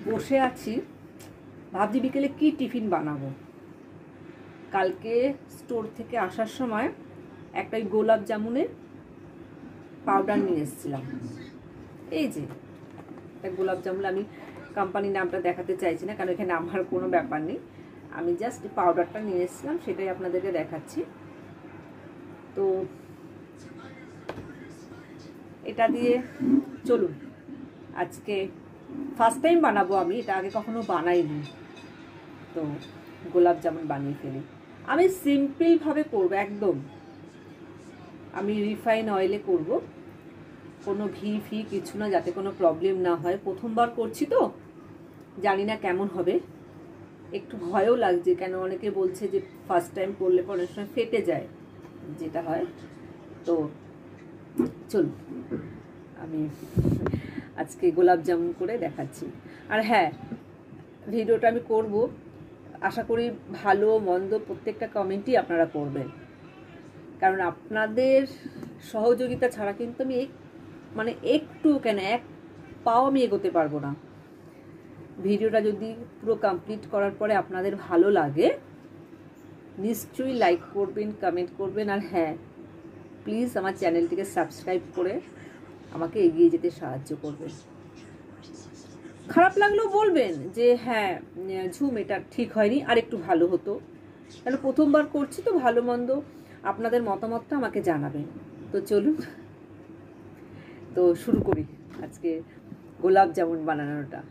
বসে আছি, ভাবছি বিকেলে কি টিফিন বানাবো। কালকে স্টোর থেকে আসার সময় একটা গোলাপ জামুনের পাউডার নিয়ে এসেছিলাম। এই যে একটা গোলাপ জামুন, আমি কোম্পানির নামটা দেখাতে চাইছি না কারণ এখানে আমার কোনো ব্যাপার নেই, আমি জাস্ট পাউডারটা নিয়ে এসেছিলাম, সেটাই আপনাদেরকে দেখাচ্ছি। তো এটা দিয়ে চলুন, আজকে ফার্স্ট টাইম বানাবো আমি, এটা আগে কখনো বানাইনি। তো গোলাপ জামুন বানিয়ে ফেলি। আমি সিম্পলভাবে করবো একদম, আমি রিফাইন অয়েলে করব, কোনো ঘি ফি কিছু না, যাতে কোনো প্রবলেম না হয়। প্রথমবার করছি তো জানি না কেমন হবে, একটু ভয়ও লাগছে, কেন অনেকে বলছে যে ফার্স্ট টাইম করলে পরে অনেক সময় ফেটে যায়, যেটা হয়। তো চলুন আমি আজকে গোলাপ জামুন করে দেখাচ্ছি। আর হ্যাঁ, ভিডিওটা আমি করব, আশা করি ভালো মন্দ প্রত্যেকটা কমেন্টই আপনারা করবেন, কারণ আপনাদের সহযোগিতা ছাড়া কিন্তু আমি মানে একটু কেন এক পাও আমি এগোতে পারবো না। ভিডিওটা যদি পুরো কমপ্লিট করার পরে আপনাদের ভালো লাগে নিশ্চয়ই লাইক করবেন, কমেন্ট করবেন, আর হ্যাঁ প্লিজ আমার চ্যানেলটিকে সাবস্ক্রাইব করে আমাকে এগিয়ে যেতে সাহায্য করবেন। খারাপ লাগলেও বলবেন যে হ্যাঁ ঝুম এটা ঠিক হয়নি, আর একটু ভালো হতো, তাহলে প্রথমবার করছি তো ভালো মন্দ আপনাদের মতামতটা আমাকে জানাবেন। তো চলুন, তো শুরু করি আজকে গোলাপ জামুন বানানোটা।